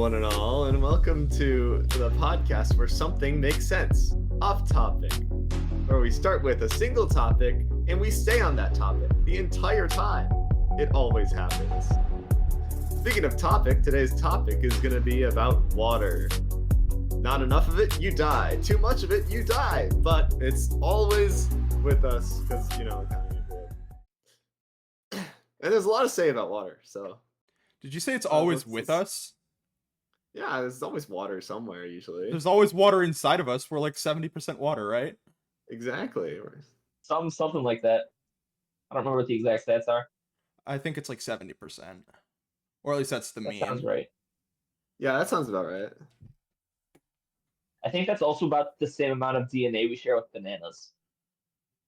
one and all, and welcome to the podcast where something makes sense, off topic, where we start with a single topic and we stay on that topic the entire time. It always happens. Speaking of topic, today's topic is going to be about water. Not enough of it, you die. Too much of it, you die. But it's always with us because, you know, kind of need it. And there's a lot to say about water, so. Did you say it's always with us? Yeah, there's always water somewhere, usually. There's always water inside of us. We're like 70% water, right? Exactly. Something like that. I don't remember what the exact stats are. I think it's like 70%. Or at least that's the That mean. sounds right. Yeah, that sounds about right. I think that's also about the same amount of DNA we share with bananas.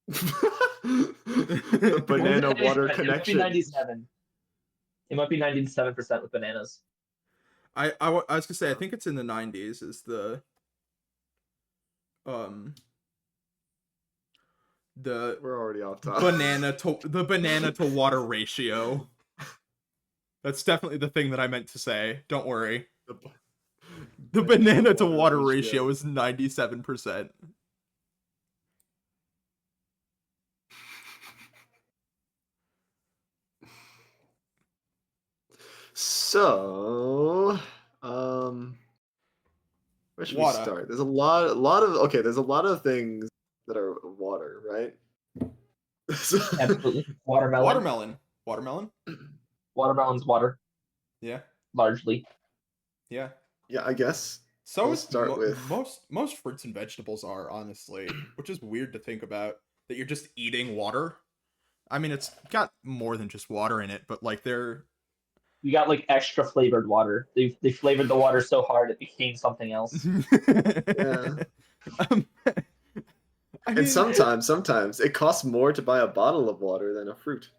The banana water connection. It might be 97. It might be 97% with bananas. I was gonna say I think it's in the 90s is the We're already off topic. banana to water ratio. That's definitely the thing that I meant to say. Don't worry. The banana to water ratio is 97%. So, where should Water. we start? There's a lot of there's a lot of things that are water, right? Absolutely. Watermelon. Watermelon? Watermelon's water, Yeah. largely. Yeah. Yeah, I guess. So We'll is start with most fruits and vegetables are, honestly, which is weird to think about, that you're just eating water. I mean, it's got more than just water in it, but like You got like extra flavored water. They flavored the water so hard it became something else. Yeah. I mean, And sometimes it costs more to buy a bottle of water than a fruit.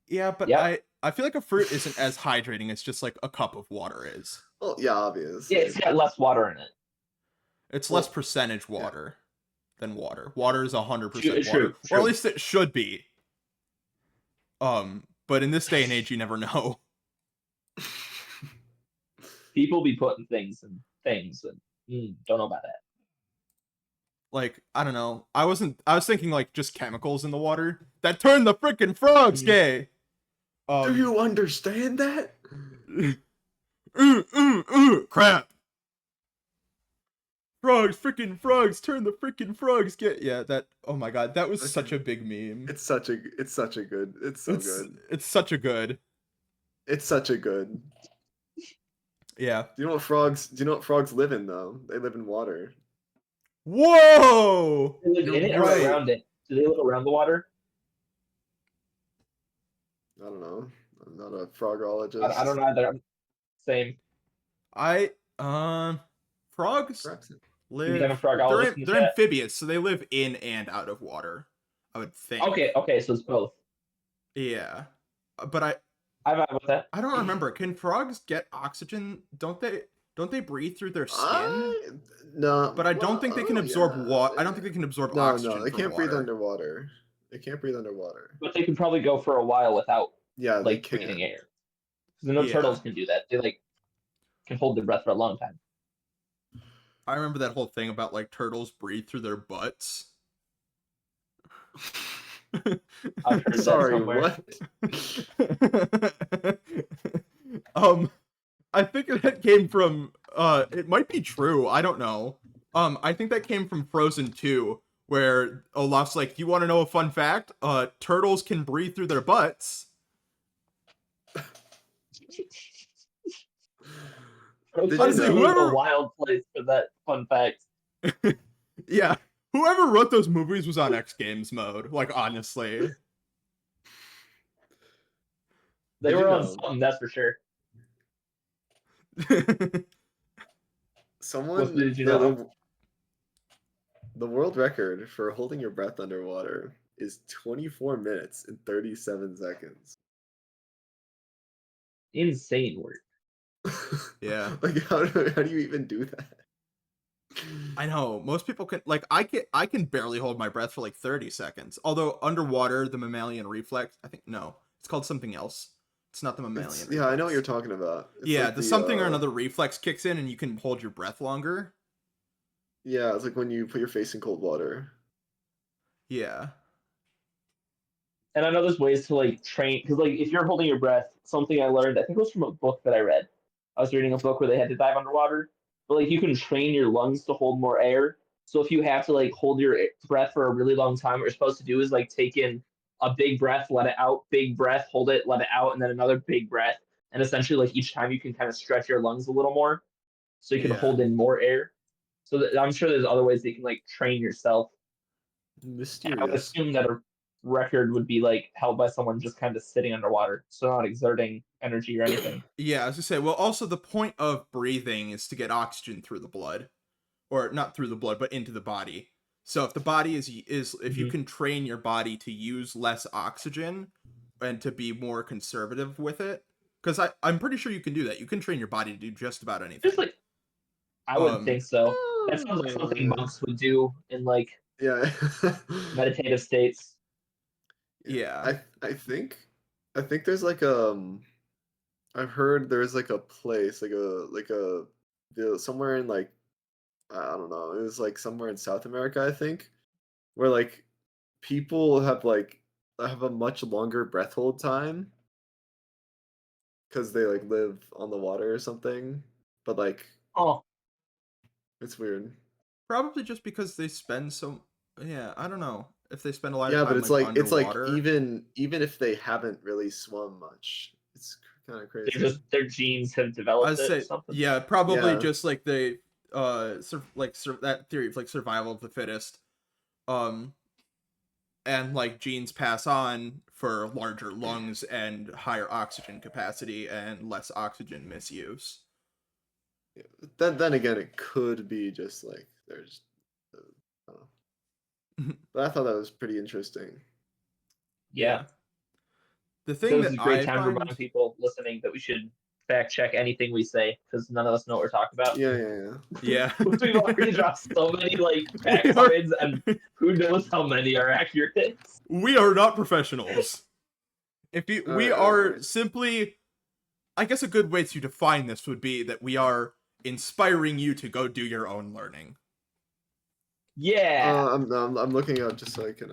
yeah, but Yep. I feel like a fruit isn't as hydrating as just like a cup of water is. Well, yeah, obvious. Yeah, it's got less water in it. It's Well, less percentage water than water. Water is 100% True, water, or at least it should be. But in this day and age, you never know. People be putting things in things and don't know about that. Like, I don't know. I was thinking like just chemicals in the water that turn the freaking frogs gay. Do you understand that? Crap. Frogs, freaking frogs, turn the freaking frogs gay. Yeah, that. Oh my god, that was such a big meme. It's such a good. It's so good. It's such a good. It's such a good. Yeah. Do you know what frogs live in though? They live in water. Whoa! They live in it or right. around it? Do they live around the water? I don't know. I'm not a frogologist. I don't know either. Same. Frogs We got a live. frogologist in the They're chat. amphibious, so they live in and out of water. I would think. Okay, so it's both. Yeah, but I vibe with that. don't remember. Can frogs get oxygen? Don't they breathe through their skin? No. But I don't think they can absorb water. I don't think they can absorb oxygen. No, they can't breathe water. underwater. They can't breathe underwater. But they can probably go for a while without Yeah, they like can. breathing air. Because no turtles can do that. They like can hold their breath for a long time. I remember that whole thing about like turtles breathe through their butts. I've heard Sorry, that what? I think that came from it might be true, I don't know. I think that came from Frozen 2, where Olaf's like, you want to know a fun fact? Turtles can breathe through their butts. Honestly, a wild place for that fun fact. Yeah, whoever wrote those movies was on X Games mode, like, honestly. They were on something, that's for sure. Someone Did you know? The world record for holding your breath underwater is 24 minutes and 37 seconds. Insane work. Yeah. Like how do you even do that? I know most people can, like, I can barely hold my breath for like 30 seconds. Although underwater, the mammalian reflex, I think, no, it's called something else. It's not the mammalian. Yeah, I know what reflex. you're talking about. It's Yeah, like the something or another reflex kicks in, and you can hold your breath longer. Yeah, it's like when you put your face in cold water. Yeah. And I know there's ways to like train because like if you're holding your breath, something I learned, I think it was from a book that I read. I was reading a book where they had to dive underwater, but like you can train your lungs to hold more air. So if you have to like hold your breath for a really long time, what you're supposed to do is like take in a big breath, let it out, big breath, hold it, let it out, and then another big breath. And essentially, like each time you can kind of stretch your lungs a little more, so you can Yeah. hold in more air. So I'm sure there's other ways that you can like train yourself. I would Mysterious. assume that a record would be like held by someone just kind of sitting underwater, so not exerting energy or anything. Yeah, I was gonna say, well, also the point of breathing is to get oxygen through the blood. Or not through the blood, but into the body. So if the body is if you can train your body to use less oxygen and to be more conservative with it, because I'm pretty sure you can do that. You can train your body to do just about Just anything. like I would think so. That sounds like something Uh, monks would do in like yeah. meditative states. Yeah. I think there's like I've heard there's like a place somewhere in like I don't know, it was like somewhere in South America, I think, where like people have a much longer breath hold time because they like live on the water or something. But like Oh, it's weird. Probably just because they spend so. Yeah, I don't know if they spend a lot of Yeah, but time it's like like underwater. even if they haven't really swum much, it's kind of they crazy. just their genes have I'd developed it or say, something. yeah, probably Yeah. just like they that theory of like survival of the fittest. Um, and like genes pass on for larger lungs and higher oxygen capacity and less oxygen misuse. Yeah. Then again, it could be just like there's I don't know. But I thought that was pretty interesting. Yeah, Yeah. The so thing this that is a great I time to find remind people listening that we should fact check anything we say because none of us know what we're talking about. Yeah, yeah, yeah. We've already dropped so many like we are factoids, and who knows how many are accurate. we are not professionals. If you yeah. we All are right. simply, I guess a good way to define this would be that we are inspiring you to go do your own learning. Yeah, I'm looking up just so I can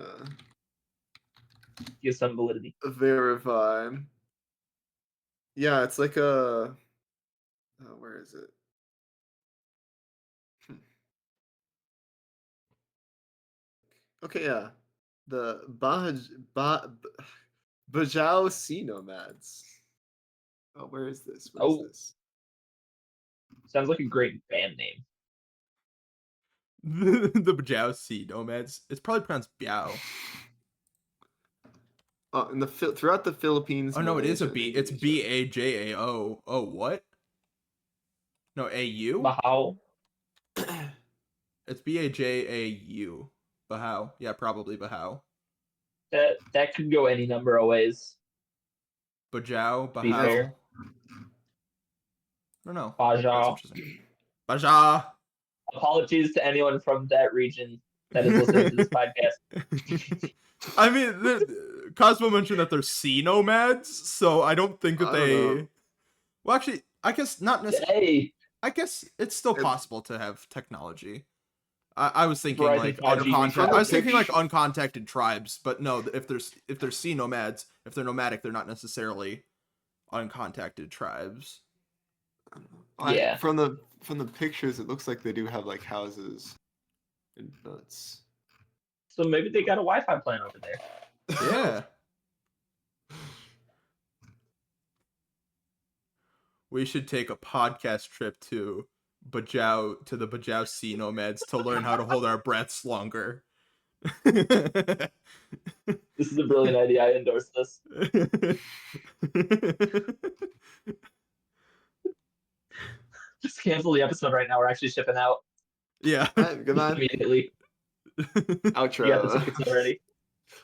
give some validity. verify. Yeah, it's like a where is it? Hmm. Okay, yeah. The Bajau Sea Nomads. Oh, where is this? Where is Oh, this? sounds like a great band name. The Bajau Sea Nomads. It's probably pronounced Biao. In the throughout the Philippines, Oh no, it is a Malaysia, and B. It's Indonesia. Bajao. Oh, what? No, AU? Bahau. It's Bajau. Bahau. Yeah, probably Bahau. That could go any number of ways. Bajau, To be That's Bahau. fair, I don't know. That's Baja. interesting. Baja. Apologies to anyone from that region that is listening to this podcast. I mean, Cosmo mentioned that they're sea nomads, so I don't think that I don't know. they. Well, actually, I guess not necessarily. Hey, I guess it's still It- possible to have technology. I was thinking Verizon like 5G uncontact. From I the was thinking like picture, uncontacted tribes, but no. If there's sea nomads, if they're nomadic, they're not necessarily uncontacted tribes. yeah. from the pictures, it looks like they do have like houses and nuts. So maybe they got a Wi-Fi plan over there. Yeah. We should take a podcast trip to the Bajau Sea Nomads to learn how to hold our breaths longer. This is a brilliant idea. I endorse this. Just cancel the episode right now. We're actually shipping out yeah. Alright, good man. immediately. Outro. You got the tickets already.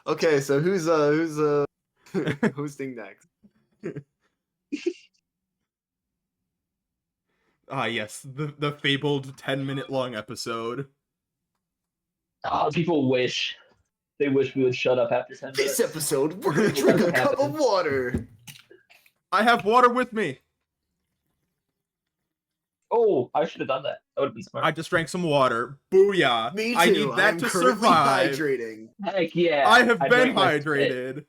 Okay, so who's hosting next? Ah, yes, the fabled 10-minute long episode. Oh, people wish. They wish we would shut up after 10 This minutes. episode, we're gonna drink a cup of water. I have water with me. Oh, I should have done that. That would have been smart. I just drank some water. Booyah. Me too. I need that I'm to currently survive. hydrating. Heck yeah. I have been drank my spit. hydrated.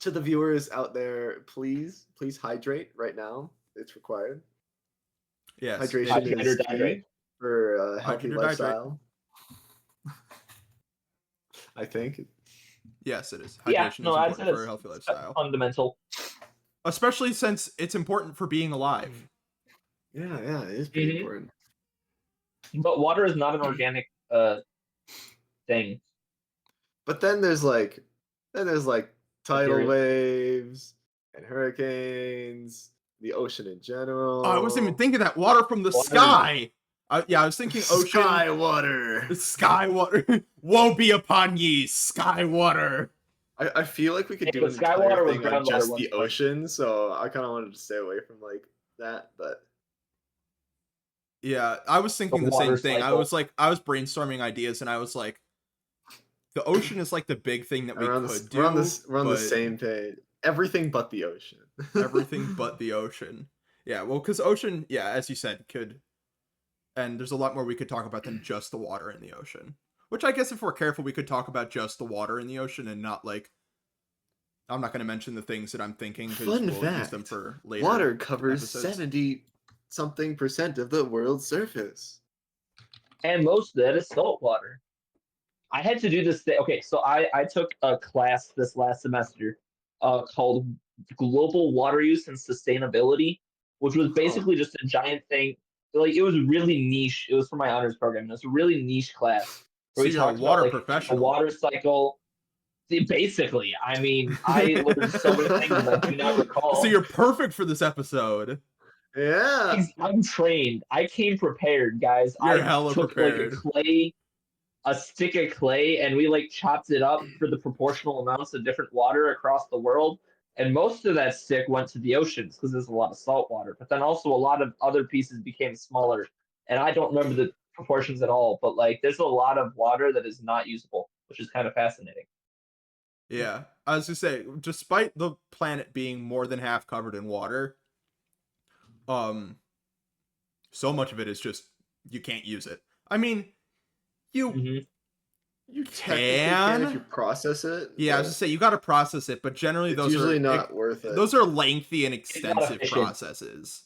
To the viewers out there, please hydrate right now. It's required. Yes. Hydration Hydrate or is key dehydrate. for a healthy Hydrate or dehydrate. lifestyle. I think. Yes, it is. Yeah, Hydration no, is I'd important say for a healthy it's lifestyle. fundamental. Especially since it's important for being alive. Yeah, it is pretty important. But water is not an organic thing. But then there's like tidal Material. waves and hurricanes, the ocean in general. Oh, I wasn't even thinking that. Water from the Water. sky. I was thinking ocean. Sky water. Sky water. Woe be upon ye, sky water. I feel like we could do Hey, an sky entire water was thing on groundwater just once the upon a ocean, so I kind of wanted to stay away from like that, but Yeah, I was thinking the same water thing. cycle. I was brainstorming ideas, and I was like, the ocean is like the big thing that we could do. we're on the but same page. Everything but the ocean. everything but the ocean. Yeah, well, because ocean, yeah, as you said, could, and there's a lot more we could talk about than just the water in the ocean. Which I guess if we're careful, we could talk about just the water in the ocean and not like. I'm not going to mention the things that I'm thinking because Fun we'll use fact, them for later. water covers episodes. 70% of the world's surface. And most of that is salt water. I had to do this thing. Okay, so I took a class this last semester called Global Water Use and Sustainability, which was basically just a giant thing. Like it was really niche. It was for my honors program. It was a really niche class So where we you're a talked water about like professional. the water cycle. See, basically, I mean, I learned so many things I do not recall. So you're perfect for this episode. Yeah. I'm trained. I came prepared, guys. You're I hella took prepared. like a stick of clay and we like chopped it up for the proportional amounts of different water across the world. And most of that stick went to the oceans because there's a lot of salt water. But then also a lot of other pieces became smaller. And I don't remember the proportions at all. But like there's a lot of water that is not usable, which is kind of fascinating. Yeah, I was gonna say, despite the planet being more than half covered in water, so much of it is just you can't use it. I mean, you Technically can if you can. process it. Yeah, I was gonna say you got to process it, but generally It's those usually are not worth it. those are lengthy and not extensive efficient. processes.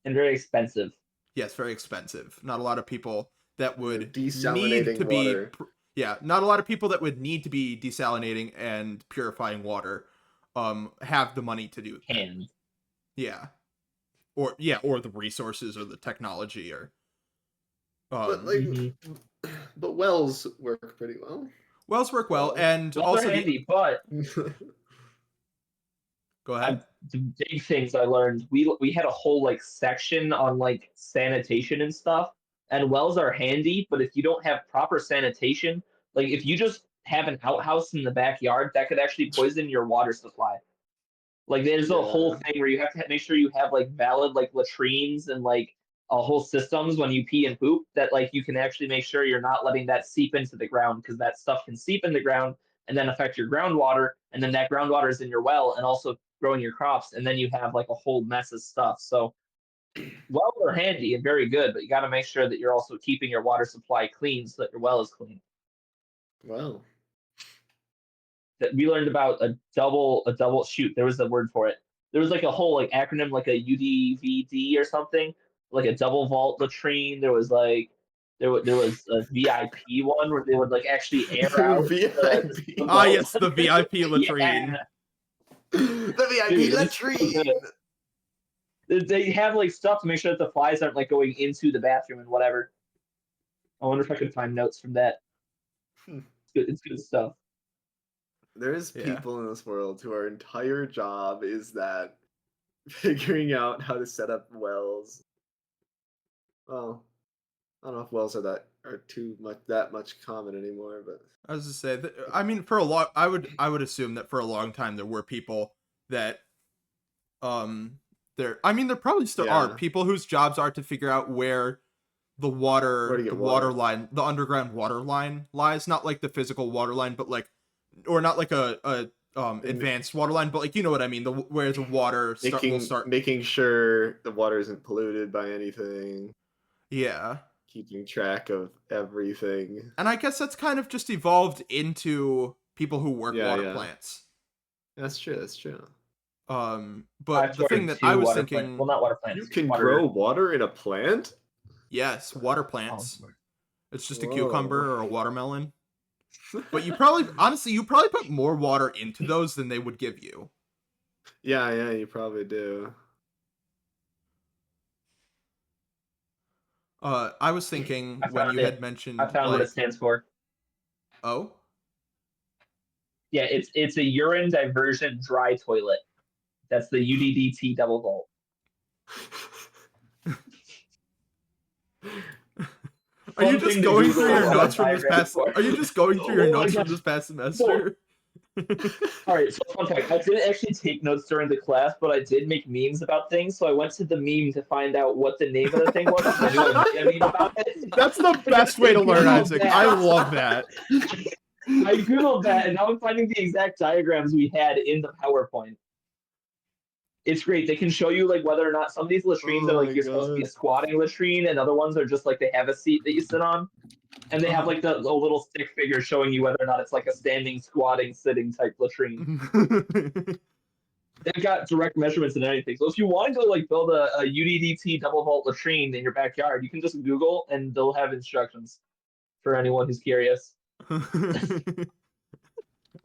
And very expensive. Yes, very expensive. Not a lot of people that would need Desalinating to be. water. Yeah, not a lot of people that would need to be desalinating and purifying water, have the money to do that. Can. Yeah, or the resources or the technology or. But like, but wells work pretty well. Wells work well, and Wells also are handy, but go ahead. the big things I learned. We had a whole like section on like sanitation and stuff. And wells are handy, but if you don't have proper sanitation, like if you just have an outhouse in the backyard, that could actually poison your water supply. Like there's a whole thing where you have to make sure you have like valid like latrines and like a whole systems when you pee and poop that like you can actually make sure you're not letting that seep into the ground because that stuff can seep in the ground and then affect your groundwater and then that groundwater is in your well and also growing your crops and then you have like a whole mess of stuff. So wells are handy and very good, but you got to make sure that you're also keeping your water supply clean so that your well is clean. Wow. That we learned about a double shoot. There was a word for it. There was like a whole like acronym like a UDVD or something, like a double vault latrine. There was like there was a VIP one where they would like actually air out VIP. Ah, yes, the VIP latrine. Yeah. The VIP Dude, latrine. They have like stuff to make sure that the flies aren't like going into the bathroom and whatever. I wonder if I could find notes from that. It's good stuff. There's people in this world whose entire job is that figuring out how to set up wells. Well, I don't know if wells are that much common anymore, but I was to say that, I mean, for a long, I would assume that for a long time there were people that, there probably still are people whose jobs are to figure out where the water line, the underground water line lies, not like the physical water line, but like, or not like a advanced water line, but like you know what I mean, where the water will start. Making sure the water isn't polluted by anything, Yeah. keeping track of everything. And I guess that's kind of just evolved into people who work water Yeah. plants. That's true. That's true. But the thing that I was thinking, well, not water plants. You can grow water in a plant? yes, water plants. Oh. It's just a Whoa. cucumber or a watermelon. But you probably put more water into those than they would give you. Yeah, you probably do. I was thinking when you had mentioned, I found what it stands for. Oh? Yeah, it's a urine diversion dry toilet. That's the UDDT double vault. Are you just going through your notes from this past? Are you just going through your notes from this past semester? All right, so fun fact: I didn't actually take notes during the class, but I did make memes about things. So I went to the meme to find out what the name of the thing was. I knew I'd make a meme about it. That's the best way to learn, Isaac. I love that. I googled that, and now I'm finding the exact diagrams we had in the PowerPoint. It's great. They can show you like whether or not some of these latrines are like you're supposed to be a squatting latrine, and other ones are just like they have a seat that you sit on, and they have like the little stick figure showing you whether or not it's like a standing, squatting, sitting type latrine. They've got direct measurements and everything. So if you want to go like build a UDDT double vault latrine in your backyard, you can just Google and they'll have instructions for anyone who's curious.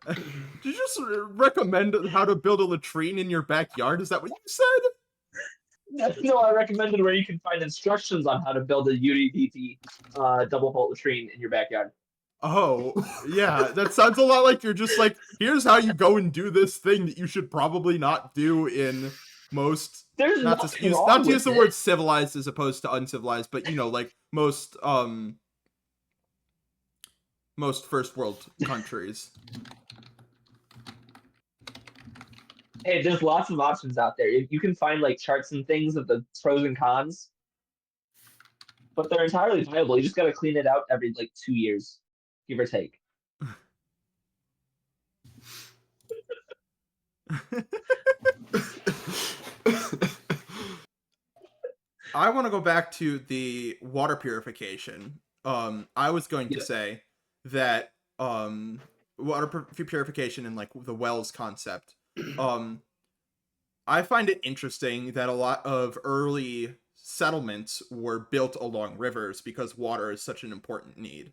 Did you just recommend how to build a latrine in your backyard? Is that what you said? No, I recommended where you can find instructions on how to build a UDDT double vault latrine in your backyard. Oh, yeah. That sounds a lot like you're just like, here's how you go and do this thing that you should probably not do in most... There's not to use the word civilized as opposed to uncivilized, but, you know, like most first world countries. Hey, there's lots of options out there. You can find like charts and things of the pros and cons, but they're entirely viable. You just got to clean it out every like 2 years, give or take. I want to go back to the water purification. I was going to say that water purification and like the wells concept. I find it interesting that a lot of early settlements were built along rivers because water is such an important need.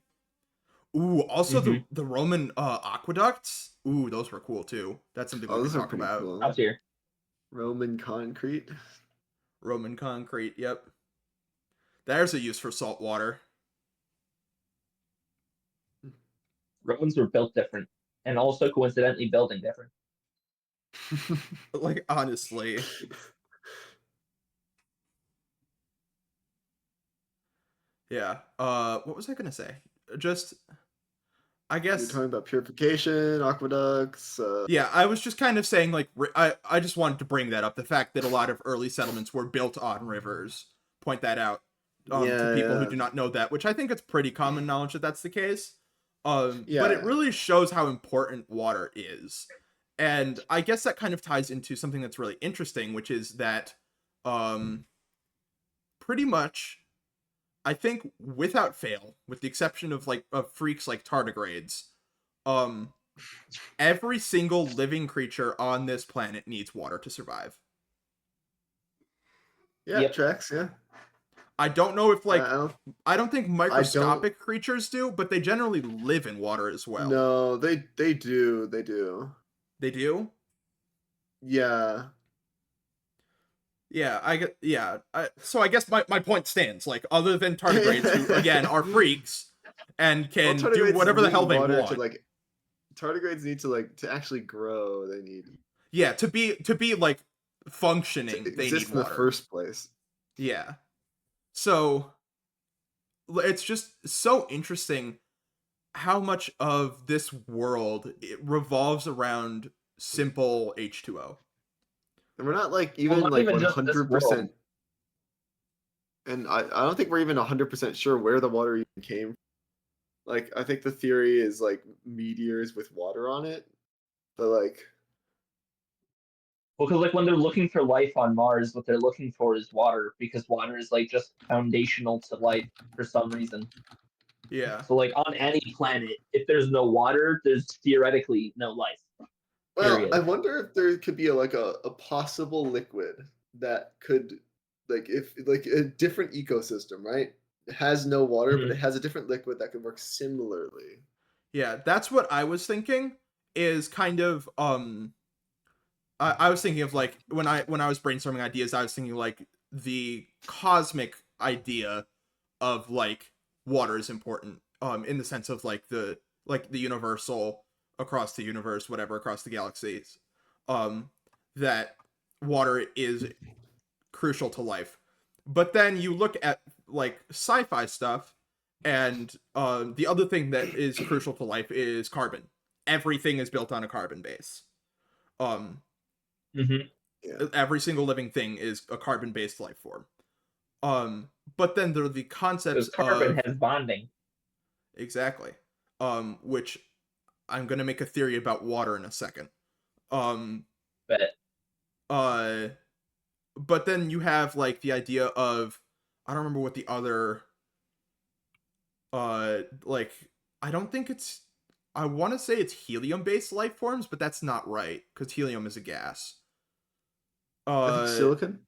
Ooh, also the Roman aqueducts. Ooh, those were cool too. That's something we can talk about. Cool. Out here. Roman concrete. Roman concrete, yep. There's a use for salt water. Romans were built different, and also coincidentally building different. Like, honestly. Yeah. What was I gonna say? Just, I guess... You're talking about purification, aqueducts. Yeah, I was just kind of saying, like, I just wanted to bring that up. The fact that a lot of early settlements were built on rivers. Point that out to people who do not know that, which I think it's pretty common knowledge that that's the case. But it really shows how important water is. And I guess that kind of ties into something that's really interesting, which is that pretty much, I think without fail, with the exception of like freaks like tardigrades, every single living creature on this planet needs water to survive. Yeah, tracks, yeah. I don't know if like I don't think microscopic creatures do, but they generally live in water as well. No, they do. They do? Yeah. Yeah, so I guess my point stands. Like, other than tardigrades, who again are freaks and can do whatever the hell they want. Tardigrades need to actually grow. They need to be like functioning. They need water in the first place. Yeah. So it's just so interesting how much of this world it revolves around simple H2O. And we're not like even like 100%. And I don't think we're even 100% sure where the water even came from. Like, I think the theory is like meteors with water on it. But like, Well, because like when they're looking for life on Mars, what they're looking for is water, because water is like just foundational to life for some reason. Yeah. So like on any planet, if there's no water, there's theoretically no life. well, I Period. wonder if there could be a possible liquid that could, like, if like a different ecosystem, right? It has no water, but Mhm. it has a different liquid that could work similarly. Yeah, that's what I was thinking, is kind of I was thinking of like when I was brainstorming ideas, I was thinking like the cosmic idea of like water is important, in the sense of like the universal, across the universe, whatever, across the galaxies, um that water is crucial to life. But then you look at like sci-fi stuff, and the other thing that is crucial to life is carbon. Everything is built on a carbon base. um Mhm. Yeah. every single living thing is a carbon based life form. But then there are the concepts Because carbon of, has bonding. exactly, which I'm gonna make a theory about water in a second. um But uh but then you have like the idea of, I don't remember what the other, like, I don't think it's, I want to say it's helium based life forms, but that's not right because helium is a gas. I think uh silicon.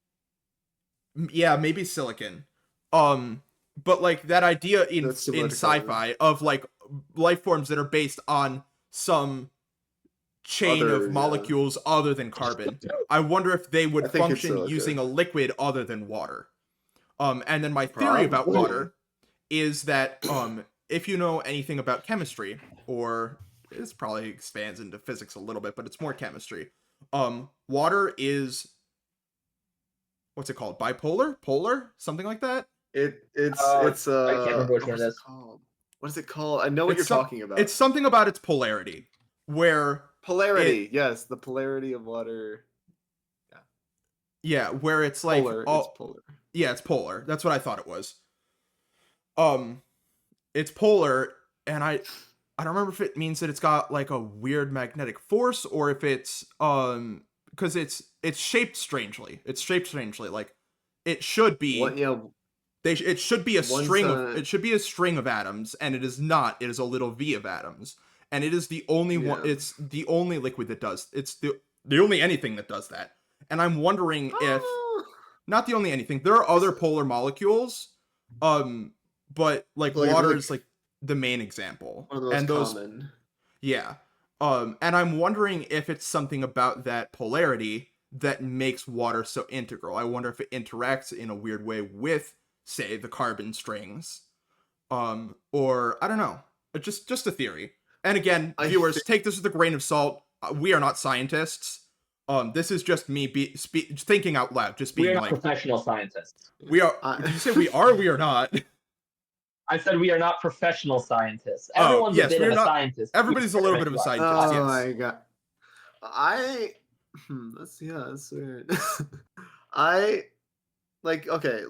yeah, maybe silicon. But like that idea That's in similar to carbon. sci-fi of like life forms that are based on some chain of Other, yeah. molecules other than carbon, I wonder if they would I think it's function using silica. a liquid other than water. And then my theory about Probably. water is that, if you know anything about chemistry, or this probably expands into physics a little bit, but it's more chemistry. Water is, what's it called? Bipolar? Polar? Something like that? It's I can't remember which oh, one what it is it is. called? What is it called? I know what you're talking It's about. something about its polarity, where it, Polarity. Yes, the polarity of water. Yeah. yeah, where it's like, Polar. It's oh, polar. yeah, it's polar. That's what I thought it was. Um, it's polar, and I don't remember if it means that it's got like a weird magnetic force, or if it's because it's shaped strangely. It's shaped strangely. Like it should What? be, Yeah. it should be a Once. string of, it should be a string of atoms, and it is not. It is a little V of atoms, and it is the only one. Yeah. It's the only liquid that does. It's the only anything that does that. And I'm wondering if, Oh, not the only anything. There are this other polar molecules, um, but like water like is like the main example, one of the most and those, common. yeah. And I'm wondering if it's something about that polarity that makes water so integral. I wonder if it interacts in a weird way with, say, the carbon strings. Or I don't know. Just a theory. And again, I viewers, think. take this with a grain of salt. We are not scientists. This is just me thinking out loud, just We are being not like, professional scientists. we are. Did I, you say we are? Or we are not. I said we are not professional scientists. Oh Everyone's a yes, bit we of are a not. scientist. We just Everybody's a little bit of a compartmentalize. scientist. oh Yes. my god. I. That's, yeah. That's weird. I like. Okay.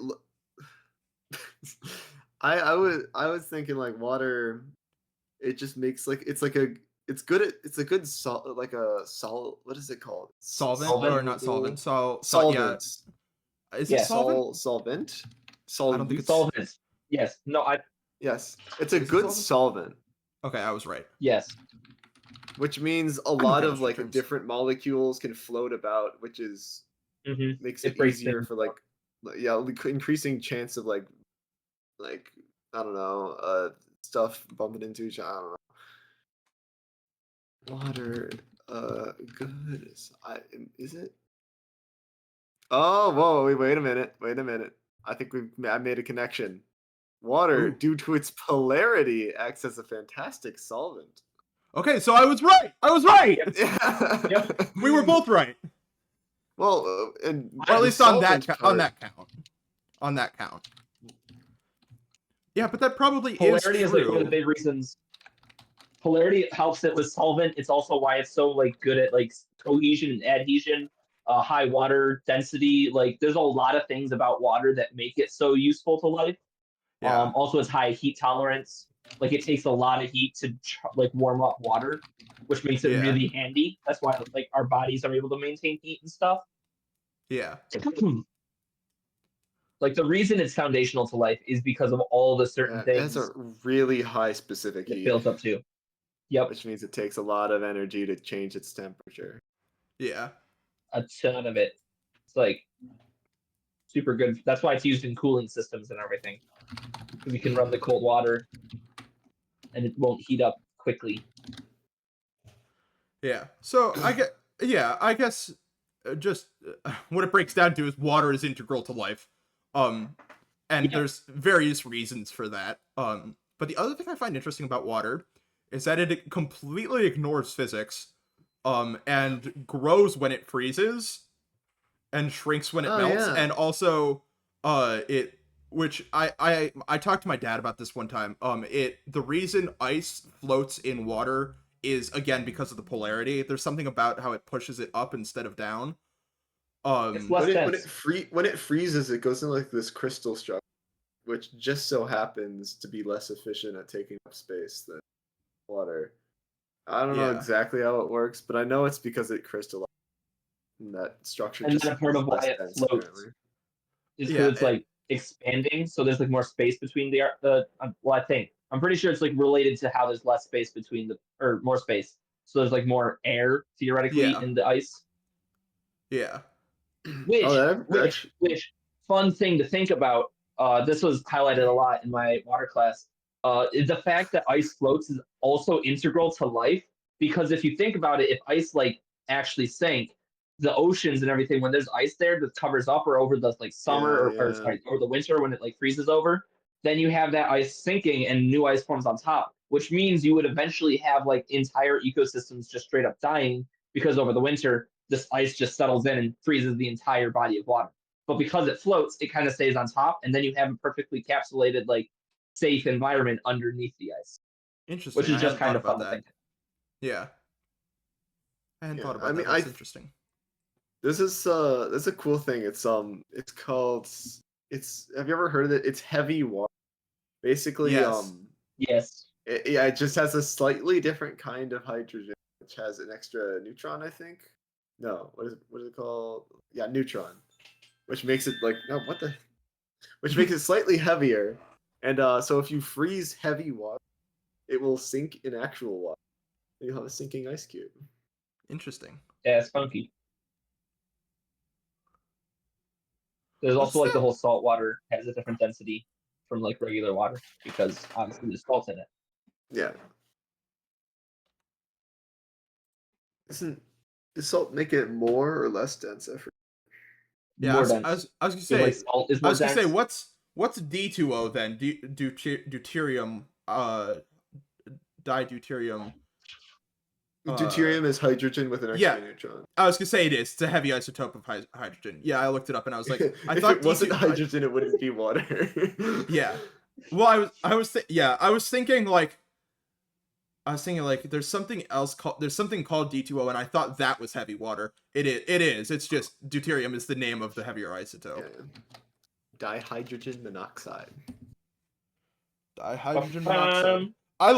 I was thinking like water. It just makes like it's like a it's good at it's a good salt like a salt what is it called Solvent or Solvent? not solvent? soluble So yeah. solvents Is it Yeah. solvent? solvent I don't think solute. it's. Solvents. Yes. No, I Yes, it's a Is it good solvent? solvent, Okay, I was right. yes. which means a I know lot of chemistry like terms. different molecules can float about, which is makes it It breaks easier things for down. yeah, increasing chance of like I don't know stuff bumping into each other. I don't know. Water good is it? Oh, whoa, wait a minute. Wait a minute. I think I made a connection. Water, Ooh. due to its polarity, acts as a fantastic solvent. Okay, so I was right. I was right. Yep. Yeah. Yep. We were both right, Well, and or at the least on solvent on part. that count. On that count. Yeah, but that probably is Polarity is like one of the true. big reasons. Polarity helps it with solvent. It's also why it's so like good at like cohesion and adhesion, high water density. Like there's a lot of things about water that make it so useful to life. Yeah. Also, it's high heat tolerance. Like it takes a lot of heat to like warm up water, which makes it Yeah. really handy. That's why like our bodies are able to maintain heat and stuff. Yeah. Like the reason it's foundational to life is because of all the certain Yeah, it has a things really high specific it heat, builds up to. Yep, which means it takes a lot of energy to change its temperature. Yeah. a ton of it. It's like super good. That's why it's used in cooling systems and everything. Because you can run the cold water and it won't heat up quickly. Yeah. So I guess just what it breaks down to is water is integral to life. Um, and Yep. there's various reasons for that. But the other thing I find interesting about water is that it completely ignores physics. And grows when it freezes and shrinks when it Oh melts, yeah. and also it which I talked to my dad about this one time. The reason ice floats in water is again because of the polarity. There's something about how it pushes it up instead of down. It's Um less dense. When it freezes, it goes into like this crystal structure, which just so happens to be less efficient at taking up space than water. I don't know yeah. exactly how it works, but I know it's because it crystallizes. And that structure And just then a part is of why less it dense floats apparently. is because Yeah. it's like expanding. So there's like more space between well, I think. I'm pretty sure it's like related to how there's less space between or more space. So there's like more air theoretically Yeah. in the ice. Yeah. Oh, Which, that which, which fun thing to think about. This was highlighted a lot in my water class. Is the fact that ice floats is also integral to life because if you think about it, if ice like actually sank, the oceans and everything, when there's ice there that covers up or over the like summer yeah, or yeah. sorry, over the winter when it like freezes over, then you have that ice sinking and new ice forms on top, which means you would eventually have like entire ecosystems just straight up dying because over the winter this ice just settles in and freezes the entire body of water. But because it floats, it kind of stays on top, and then you have a perfectly capsulated, like safe environment underneath the ice, which Interesting. is I just hadn't thought kind of about fun to that. think. Yeah. I hadn't Yeah. thought I about mean, that. That's interesting. this is a cool thing. It's called it's have you ever heard of it? It's heavy water. Basically, Yes. Yes. yeah, it just has a slightly different kind of hydrogen, which has an extra neutron, I think. No, what is it called? Yeah, neutron, which makes it like no, what the, which makes it slightly heavier. And so if you freeze heavy water, it will sink in actual water. You'll have a sinking ice cube. Interesting. Yeah, it's funky. There's also What's like the that? whole salt water has a different density from like regular water because obviously there's salt in it. Yeah. Isn't does salt make it more or less dense? I forget. Yeah, More dense. I was gonna Because like say, salt is more dense. what's D2O then? Deuterium, dideuterium. Uh, Deuterium is hydrogen with an yeah, extra neutron. I was gonna say it is. It's a heavy isotope of hydrogen. Yeah, I looked it up and I was like, I If it thought wasn't D2. hydrogen, it wouldn't be water. Yeah. Well, I was thinking like there's something else called D2O, and I thought that was heavy water. It is. It's just deuterium is the name of the heavier Yeah. isotope. Dihydrogen monoxide. Dihydrogen monoxide. I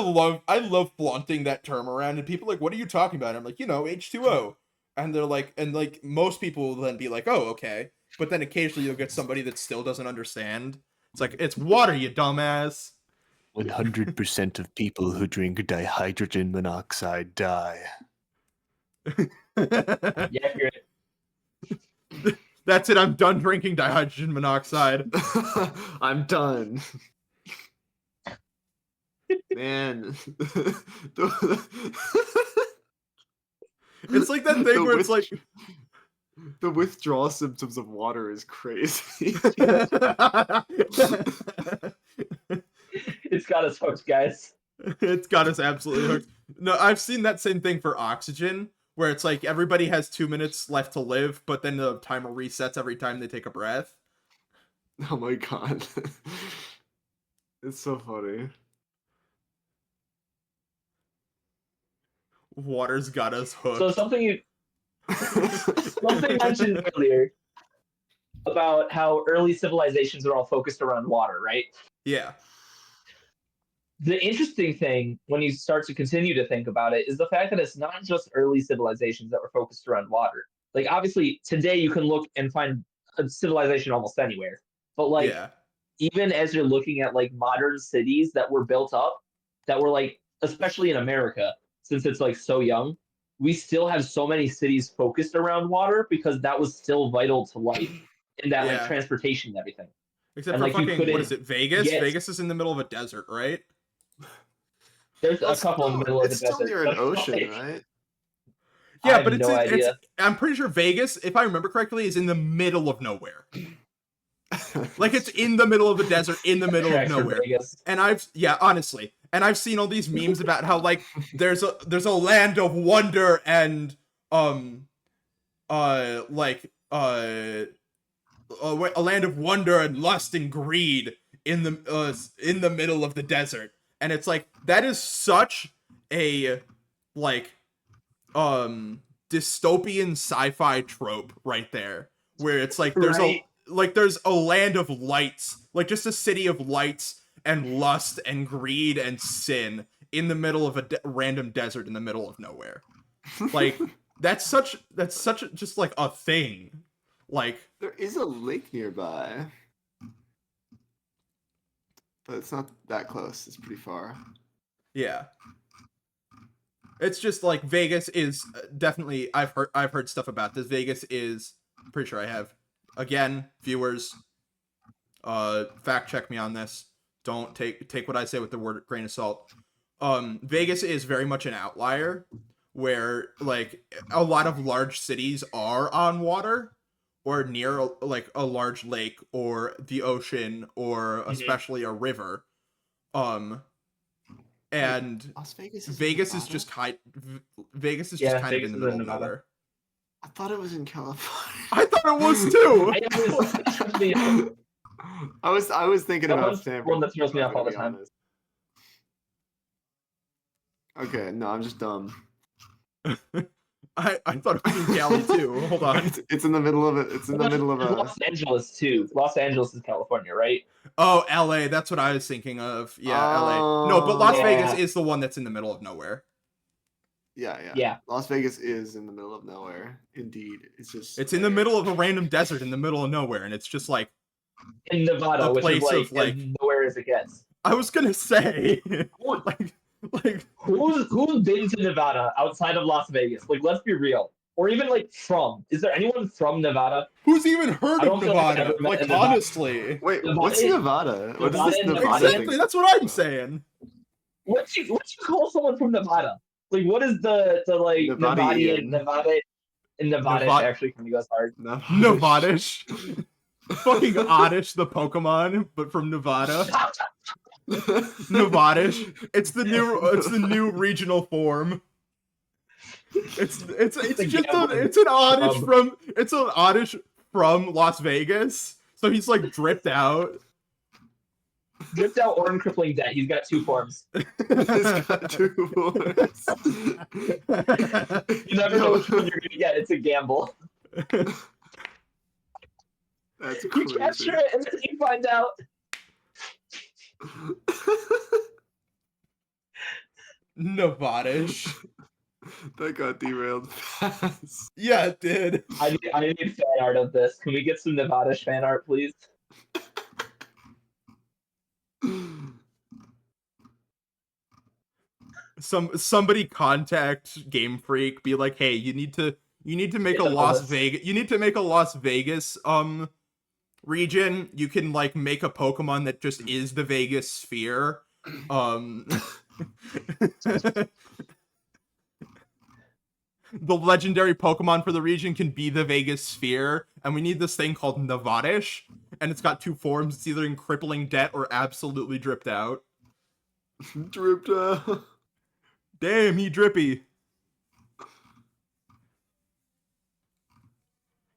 love flaunting that term around, and people are like, what are you talking about? And I'm like, H2O. And they're like, and like most people will then be like, oh, okay. But then occasionally you'll get somebody that still doesn't understand. It's like, it's water, you dumbass. 100% of people who drink dihydrogen monoxide die. Yeah, accurate. That's it, I'm done drinking dihydrogen monoxide. I'm done. Man. It's like that thing where it's like the withdrawal symptoms of water is crazy. It's got us hooked, guys. it's got us absolutely hooked. No, I've seen that same thing for oxygen, where it's like everybody has 2 minutes left to live, but then the timer resets every time they take a breath. Oh my god. It's so funny. Water's got us So hooked. something mentioned earlier about how early civilizations are all focused around water, right? Yeah. The interesting thing when you start to continue to think about it is the fact that it's not just early civilizations that were focused around water. Like obviously today you can look and find a civilization almost anywhere. But like Yeah. even as you're looking at like modern cities that were built up that were like especially in America, since it's like so young, we still have so many cities focused around water because that was still vital to life in that like Yeah. transportation and everything. Except And for like you fucking, what is couldn't it, Vegas? get Vegas is in the middle of a desert, right? there's Well, a couple in the middle of the it's still desert. near an But ocean, like, right? I Yeah, have but no it's idea. I'm pretty sure Vegas, if I remember correctly, is in the middle of nowhere. Like it's in the middle of the desert, in the middle of Tracks for nowhere. Vegas. And honestly, and I've seen all these memes about how like there's a land of wonder and like a land of wonder and lust and greed in the middle of the desert. And it's like that is such a like dystopian sci-fi trope right there, where it's like Right. there's a land of lights, like just a city of lights and lust and greed and sin in the middle of a random desert in the middle of nowhere. Like that's such just like a thing. Like There is a lake nearby, but it's not that close. It's pretty far. yeah. It's just like Vegas is definitely I've heard stuff about this. Vegas is, I'm pretty sure I have. Again, viewers, fact check me on this. Don't take what I say with the word grain of salt. Vegas is very much an outlier where like a lot of large cities are on water or near like a large lake or the ocean or especially a river. And Las Vegas is Vegas in is Nevada? just Vegas is just Yeah, kind Vegas of in the is middle in of Nevada. nowhere. I thought it was in California. I thought it was too. I always trust me. I was thinking That about one's San one that throws me off all the Francisco, to be time. honest. Okay, no, I'm just dumb. I thought it was in Cali too. Hold on. It's in the middle of it. It's in the middle of There's a. Los Angeles too. Los Angeles is California, right? Oh, LA. That's what I was thinking of. Yeah, LA. No, but Las Yeah. Vegas is the one that's in the middle of nowhere. Yeah. Yeah. Las Vegas is in the middle of nowhere. Indeed, it's just. It's in the middle of a random desert in the middle of nowhere, and it's just like In Nevada, a which is place of like as nowhere as it gets. I was gonna say Who- like Who's been to Nevada outside of Las Vegas? Like, let's be real. Or even like from. Is there anyone from Nevada? who's even heard I of don't feel like I've Nevada? ever met Like a Nevada. honestly. Wait, Nevada- what's Nevada? What is this Nevada- Nevada Exactly, thing? that's what I'm saying. What you call someone from Nevada? Like, what is the like Nevadian. Nevada and Nevadish Nevad- actually come to us hard? Nevadish. Fucking Oddish, the Pokemon, but from Nevada. Nevadish. It's the new regional form. It's an Oddish from Las Vegas. So he's like dripped out. Dripped out or in crippling debt. He's got two forms. It's got two words. You never know which one you're gonna get. It's a gamble. That's You crazy. capture it and then you find out. Nevadish. That got derailed fast. Yeah, it did. I need fan art of this. Can we get some Nevadish fan art, please? Somebody contact Game Freak, be like, hey, you need to make a Yeah, Las this. Vegas. You need to make a Las Vegas region. You can like make a Pokemon that just is the Vegas sphere. The legendary Pokemon for the region can be the Vegas sphere, and we need this thing called Nevadish, and it's got two forms. It's either in crippling debt or absolutely dripped out. Dripped out. Damn, he drippy.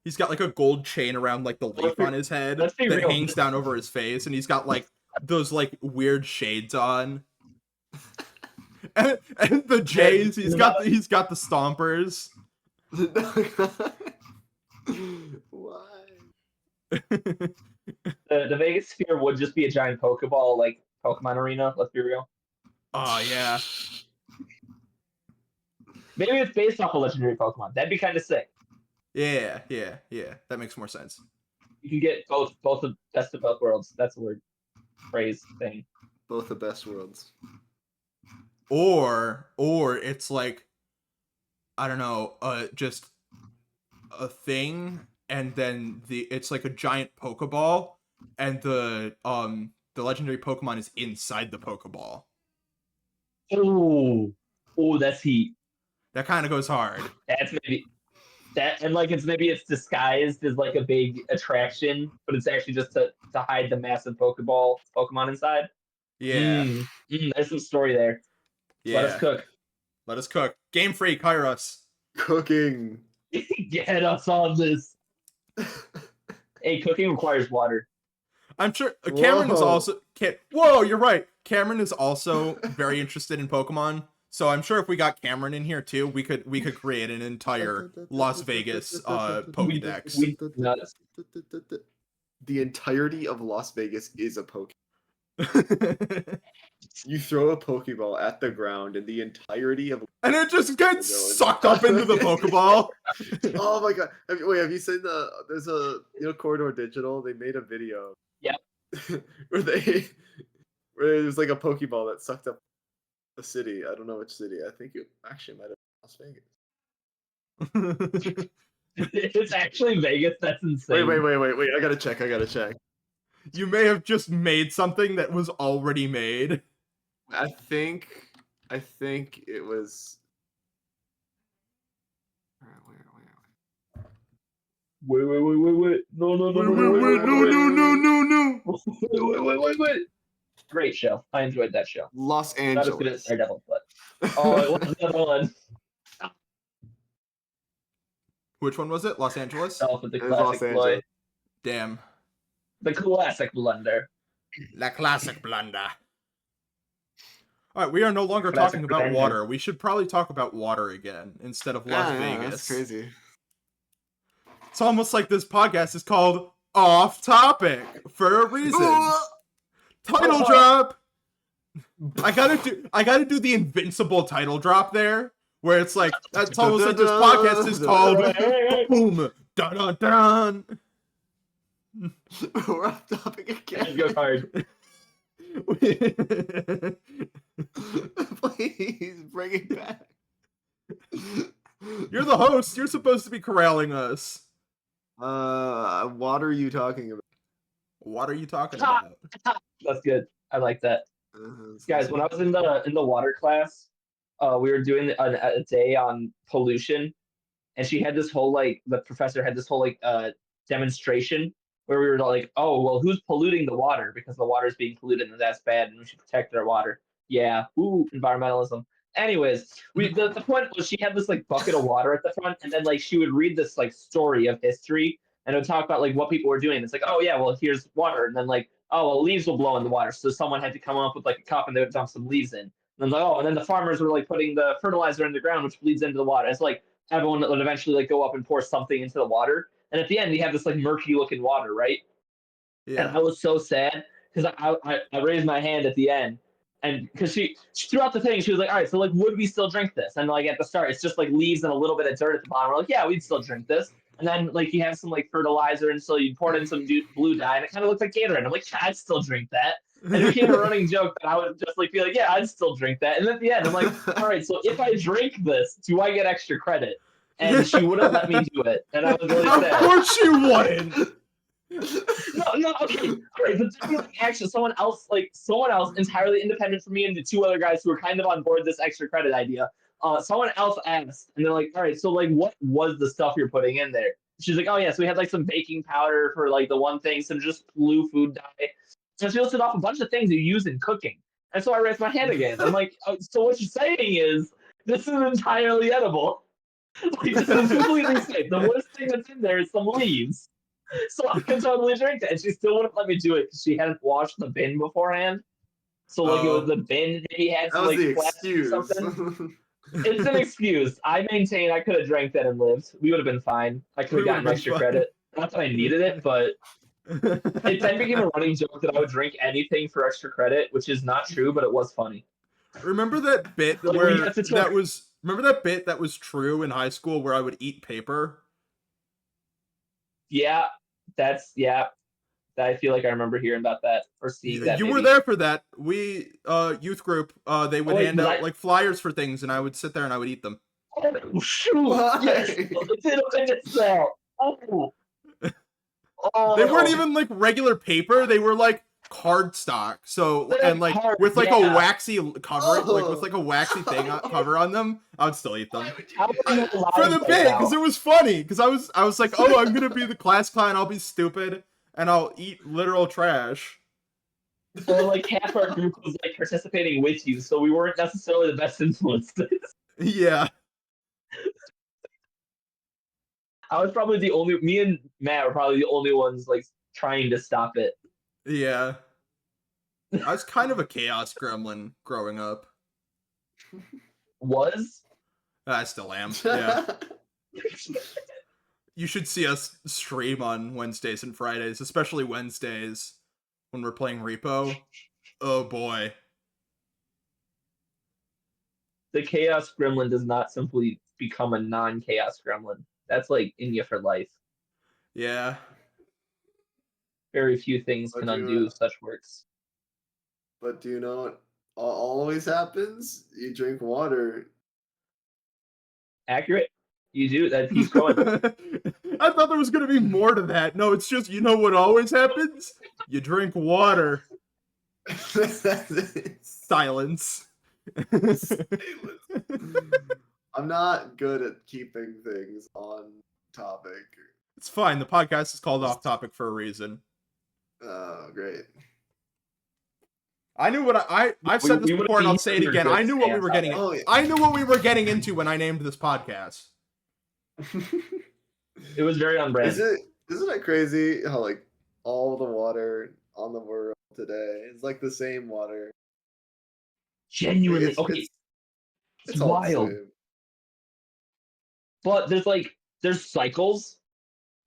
He's got like a gold chain around like the leaf on his head let's be that real. hangs down over his face, and he's got like those like weird shades on. And the J's, he's got the stompers. Why? The Vegas Sphere would just be a giant Pokeball, like Pokemon Arena. Let's be real. Oh yeah. Maybe it's based off a legendary Pokemon. That'd be kind of sick. Yeah. That makes more sense. You can get both the best of both worlds. That's a word phrase thing. Both the best worlds. Or it's like, I don't know, just a thing, and then it's like a giant Pokeball, and the legendary Pokemon is inside the Pokeball. Oh, that's heat. That kind of goes hard. That's maybe that, and like it's disguised as like a big attraction, but it's actually just to hide the massive Pokemon inside. Yeah. There's some story there. Yeah. Let us cook. Let us cook. Game Freak, hire us. Cooking. Get us on this. Hey, cooking requires water. I'm sure Cameron is also. Whoa, you're right. Cameron is also very interested in Pokemon. So I'm sure if we got Cameron in here too, we could create an entire Las Vegas Pokédex. Nuts. The entirety of Las Vegas is a Pokemon. You throw a Pokeball at the ground, and the entirety of and it just gets sucked up into the Pokeball. Oh my god! Have you seen there's a Corridor Digital? They made a video. Yep. where there's like a Pokeball that sucked up a city. I don't know which city. I think it actually might have been Las Vegas. It's actually Vegas. That's insane. Wait! I gotta check. You may have just made something that was already made. I think it was. Wait. No. Wait. Great show. I enjoyed that show. Los Not as good as Angeles. Daredevil, but oh, it was the other one. Which one was it? Los Angeles? With the It was Los classic Angeles. boy. Damn. The classic blunder. La classic blunder. All right, we are no longer Classic talking about blunder. water. We should probably talk about water again instead of Las Yeah, Vegas. that's crazy. It's almost like this podcast is called Off Topic for a reason. Title drop. I gotta do the invincible title drop there, where it's like that's almost like this podcast is called Boom Dun Dun Dun. We're off topic again. Go hard. Please bring it back. You're the host. You're supposed to be corralling us. What are you talking about? What are you talking about? That's good. I like that. Guys, when I was in the water class, we were doing a day on pollution, and she had this whole the professor had this whole demonstration where we were like, oh well, who's polluting the water because the water is being polluted and that's bad and we should protect our water. Yeah, environmentalism. Anyways, the point was she had this bucket of water at the front, and then she would read this story of history, and it would talk about what people were doing. It's oh yeah, well here's water, and then oh well, leaves will blow in the water, so someone had to come up with a cup and they would dump some leaves in. And then and then the farmers were putting the fertilizer in the ground, which bleeds into the water. It's everyone would eventually go up and pour something into the water, and at the end you have this murky looking water, right? Yeah. And I was so sad because I raised my hand at the end. And because she throughout the thing, she was like, all right, so would we still drink this? And at the start, it's just leaves and a little bit of dirt at the bottom. We're yeah, we'd still drink this. And then you have some fertilizer, and so you poured in some blue dye, and it kind of looked like Gatorade. I'm like, yeah, I'd still drink that. And it became a running joke that I would just be like, yeah, I'd still drink that. And at the end, I'm like, all right, so if I drink this, do I get extra credit? And she wouldn't let me do it, and I was really sad. Of course she wouldn't. No, okay, great. But actually, someone else entirely independent from me and the two other guys who were kind of on board this extra credit idea. Someone else asked, and they're like, all right, so what was the stuff you're putting in there? She's like, oh yeah, so we had some baking powder for the one thing, some just blue food dye. So she listed off a bunch of things you use in cooking. And so I raised my hand again. I'm like, oh, so what you're saying is this is entirely edible. This is completely safe. The worst thing that's in there is some leaves. So I can totally drink that. And she still wouldn't let me do it because she hadn't washed the bin beforehand. So it was the bin maybe had some plastic or something. It's an excuse. I maintain I could have drank that and lived. We would have been fine. I could have gotten extra credit. Not that I needed it, but It then became a running joke that I would drink anything for extra credit, which is not true, but it was funny. Remember that bit Like, we where had to that was? Remember that bit that was true in high school where I would eat paper? Yeah, I feel like I remember hearing about that or seeing that You were maybe. there for that. We youth group, they would wait, hand was out I? like flyers for things, and I would sit there and I would eat them. Oh, shoot! Why? Yes, it's in appendix now. Oh, They weren't oh, even like regular paper; they were like cardstock. So they're and like like hard. with like a Yeah. waxy cover, like with Oh. like a waxy thing cover on them. I would still eat them. Why would you How do are you that? For alive the right bit, now? because it was funny. Because I was like, oh, I'm gonna be the class clown. I'll be stupid, and I'll eat literal trash. Or like half our group was like participating with you, so we weren't necessarily the best influences. Yeah, I was probably the only. Me and Matt were probably the only ones like trying to stop it. yeah. I was kind of a chaos gremlin growing up. Was I still am. Yeah. You should see us stream on Wednesdays and Fridays, especially Wednesdays when we're playing Repo. Oh boy. the chaos gremlin does not simply become a non-chaos gremlin. That's like in you for life. Yeah. Very few things But can do undo such works. but do you know what always happens? You drink water. Accurate. You do that. He's going. I thought there was going to be more to that. No, it's just, you know what always happens? You drink water. Silence. I'm not good at keeping things on topic. It's fine. The podcast is called Off Topic for a reason. Oh, great. I knew what I've said this We wouldn't before and be I'll say it here again. if I knew what we were getting. Oh, yeah. I knew what we were getting into when I named this podcast. It was very on brand. Isn't it crazy how like all the water on the world today is like the same water? Genuinely, It's okay, it's all the wild. same. But there's cycles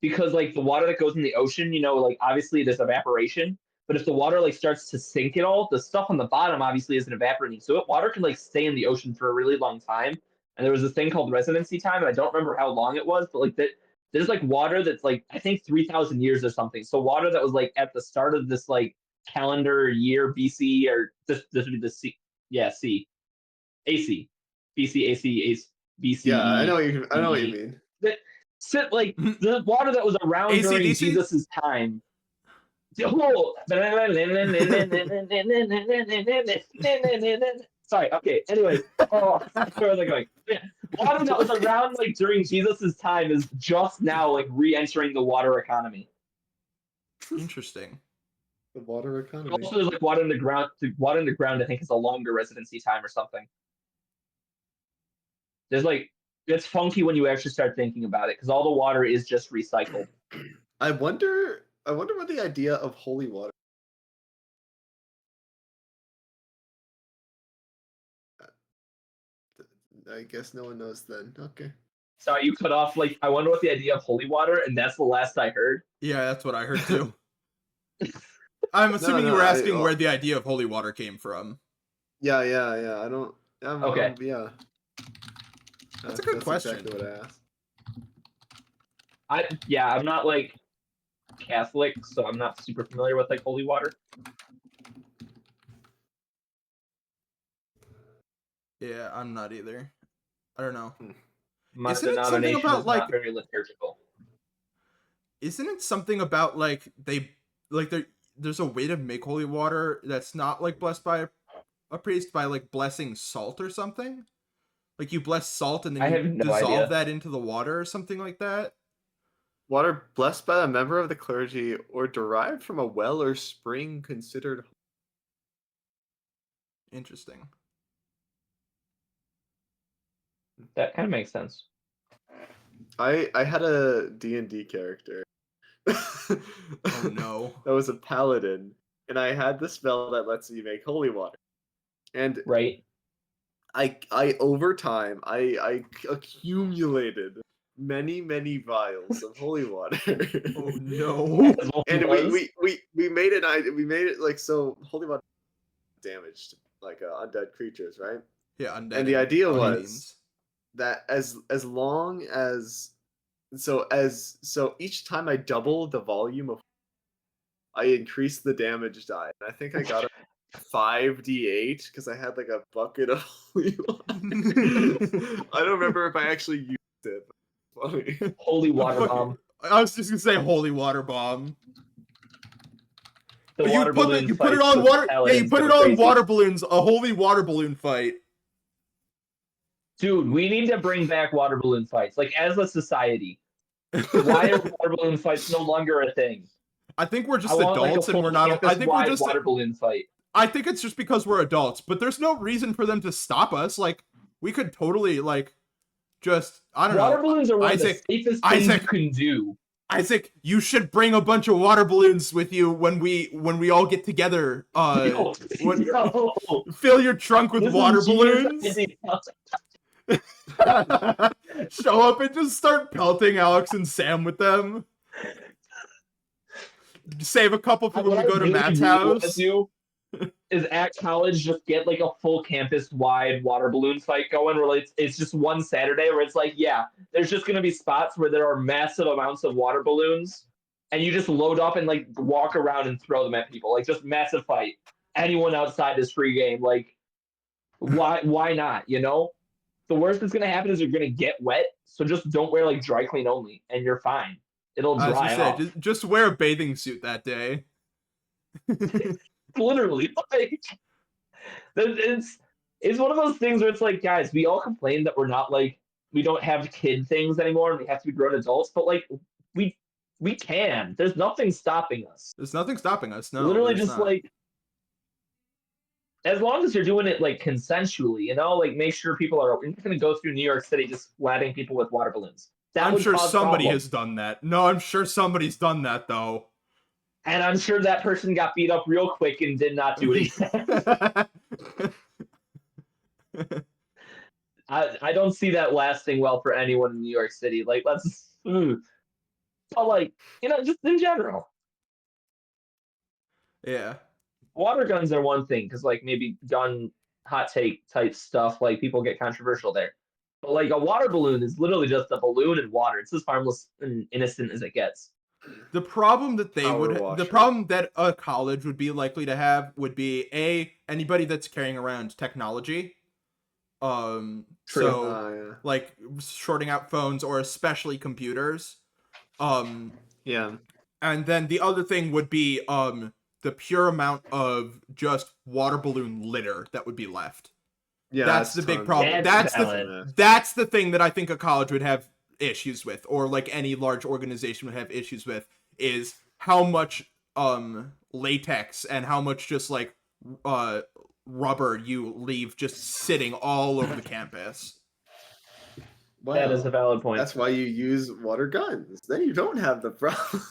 because like the water that goes in the ocean, like obviously there's evaporation. But if the water like starts to sink at all, the stuff on the bottom obviously isn't evaporating. So water can like stay in the ocean for a really long time. And there was this thing called residency time, and I don't remember how long it was, but like that there's like water that's like I think 3,000 years or something. So water that was like at the start of this like calendar year BC or this would be the C, yeah, C, AC, BC, AC, BCE. Yeah, I know what you mean. That like the water that was around during AC/DC? Jesus's time. Oh, sorry. Okay. Anyway, where was I going? Yeah. Water that was around like during Jesus's time is just now like re-entering the water economy. Interesting. The water But economy. also, there's like water in the ground. Water in the ground, I think, is a longer residency time or something. There's like it's funky when you actually start thinking about it because all the water is just recycled. I wonder what the idea of holy water. I guess no one knows then. Okay. So you cut off like I wonder what the idea of holy water, and that's the last I heard. Yeah, that's what I heard too. I'm assuming you were asking where the idea of holy water came from. Yeah. I don't. Okay. Yeah. That's a good question. Exactly what I asked. I'm not like Catholic, so I'm not super familiar with like holy water. Yeah, I'm not either. I don't know. My Isn't it something denomination about is like? not very liturgical. Isn't it something about like there's a way to make holy water that's not like blessed by a priest by like blessing salt or something? Like you bless salt and then I you have no dissolve idea. that into the water or something like that? Water blessed by a member of the clergy or derived from a well or spring considered. Interesting. That kind of makes sense. I had a D&D character. Oh no. That was a paladin, and I had the spell that lets me make holy water. And Right. I over time I accumulated many vials of holy water. Oh no. As one And does. we made it like so holy water damaged like undead creatures, right? Yeah, undead. And the idea was fiends. that as long as so each time I double the volume of I increased the damage die. And I think I got a 5d8 because I had like a bucket of holy water. I don't remember if I actually used it. But it's funny. Holy water bomb. I was just gonna say holy water bomb. The But water balloon you put it fights on with water. Yeah, you paladins put it go on crazy. water balloons. A holy water balloon fight. Dude, we need to bring back water balloon fights. Like, as a society, why are water balloon fights no longer a thing? I think we're I just want like a adults and full we're not. I think we're campus-wide just. water balloon fight. I think it's just because we're adults, but there's no reason for them to stop us. Like we could totally like just I don't Water know. balloons are one Isaac, of the safest things Isaac. you can do. Isaac, you should bring a bunch of water balloons with you when we all get together. Yo, Fill your trunk with this water is genius balloons. idea. Show up and just start pelting Alex and Sam with them. Save a couple for when What we I go to really, Matt's really want to house. do is at college just get like a full campus-wide water balloon fight going where like, it's just one Saturday where it's like, yeah, there's just going to be spots where there are massive amounts of water balloons and you just load up and like walk around and throw them at people. Like just massive fight. Anyone outside is free game. Like why not, you know? The worst that's going to happen is you're going to get wet, so just don't wear like dry clean only and you're fine. It'll I was dry gonna say, off. just wear a bathing suit that day. Literally, like it's one of those things where it's like, guys, we all complain that we're not like we don't have kid things anymore and we have to be grown adults, but like we can. There's nothing stopping us. There's nothing stopping us. No, Literally, there's just not. like as long as you're doing it like consensually, you know, like make sure people are. You're not going to go through New York City just splatting people with water balloons. That I'm would sure cause somebody problems. has done that. No, I'm sure somebody's done that though. And I'm sure that person got beat up real quick and did not do it again. I don't see that lasting well for anyone in New York City. Like, let's, but like, you know, just in general, Yeah. water guns are one thing because like maybe gun hot take type stuff, like people get controversial there. But like a water balloon is literally just a balloon and water. It's as harmless and innocent as it gets. The problem that Power the washer. problem that a college would be likely to have would be anybody that's carrying around technology. True. So Yeah. like shorting out phones or especially computers. Yeah. And then the other thing would be the pure amount of just water balloon litter that would be left. Yeah. That's the big tons. problem. That's That's the thing that I think a college would have issues with, or like any large organization would have issues with, is how much latex and how much just like rubber you leave just sitting all over the campus. That is a valid point. That's why you use water guns. Then you don't have the problem.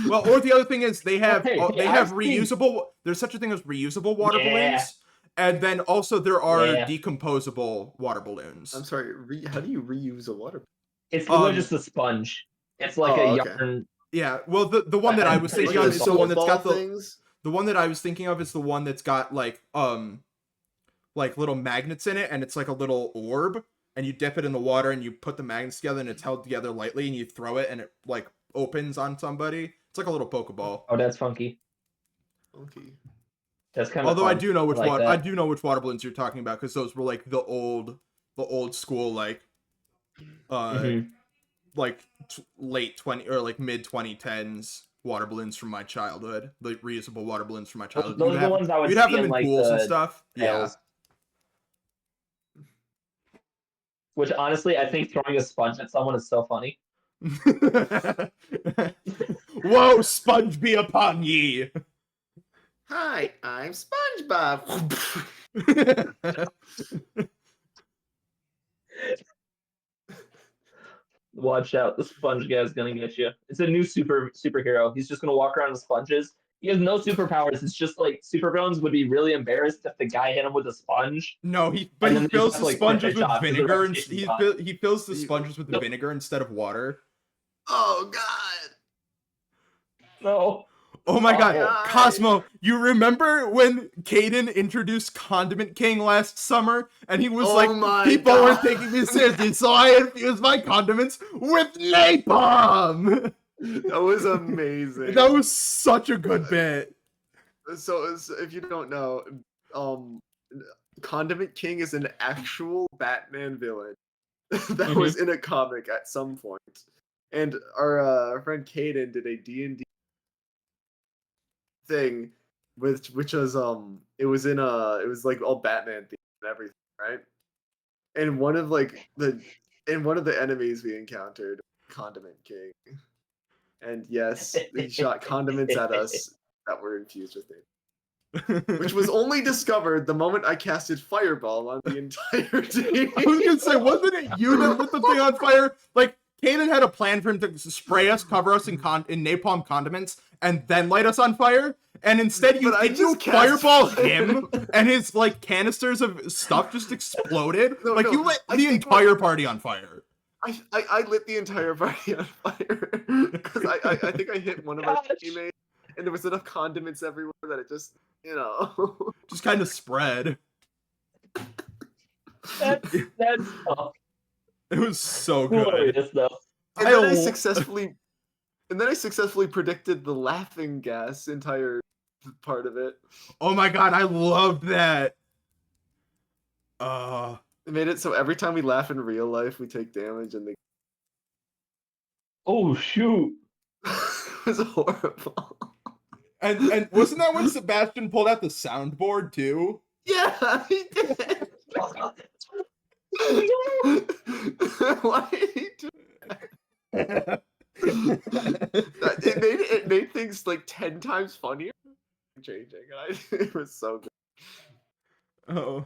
Well, or the other thing is they have I've seen- reusable. There's such a thing as reusable water Yeah. balloons, and then also there are Yeah. decomposable water balloons. I'm sorry. How do you reuse a water? It's literally just a sponge. It's like a okay. yarn. Yeah, well, the one that I was Pretty thinking sure of it's is the one that's got things. the one that I was thinking of is the one that's got like little magnets in it, and it's like a little orb, and you dip it in the water and you put the magnets together and it's held together lightly and you throw it and it like opens on somebody. It's like a little Pokeball. Oh, that's funky. Okay. That's kind of. Although fun. I do know which like water that. I do know which water balloons you're talking about, because those were like the old school like like late 20 or like mid 2010s water balloons from my childhood, the reusable water balloons from my childhood. Those are the ones I would You'd have see them in like pools and the stuff. pails. Which honestly, I think throwing a sponge at someone is so funny. Yeah. Whoa, sponge be upon ye. Hi, I'm SpongeBob. Watch out, the sponge guy's gonna get you. It's a new superhero. He's just gonna walk around with sponges, He has no superpowers. It's just like supervillains would be really embarrassed if the guy hit him with a sponge. No, but And he then they just fills have the to, like, rip sponges it with off 'cause their vinegar, and reputation's gone. he fills the You- sponges with Nope. vinegar instead of water. Oh God! No. Oh my god, Oh. Cosmo, you remember when Caden introduced Condiment King last summer? And he was Oh like, my people God. weren't taking me seriously, so I infused my condiments with napalm! That was amazing. That was such a good bit. So if you don't know, Condiment King is an actual Batman villain that was in a comic at some point. And our friend Caden did a D&D thing which was it was like all Batman themed and everything, right? And one of the enemies we encountered, Condiment King. And yes, he shot condiments at us that were infused with it. Which was only discovered the moment I casted Fireball on the entire team. I was gonna say, wasn't it you that lit the thing on fire? Like, Kanan had a plan for him to spray us, cover us in napalm condiments, and then light us on fire. And instead, you fireball him, and his like canisters of stuff just exploded. You lit the entire party on fire. I lit the entire party on fire because I think I hit one of our teammates, and there was enough condiments everywhere that it just just kind of spread. That's tough. It was so good. Glorious, though. And then I successfully predicted the laughing gas entire part of it. Oh my god, I loved that. It made it so every time we laugh in real life, we take damage, and Oh shoot! it was horrible. And wasn't that when Sebastian pulled out the soundboard too? Yeah, he did. Why did he do that? It made things like 10 times funnier. Changing, and it was so good. Oh,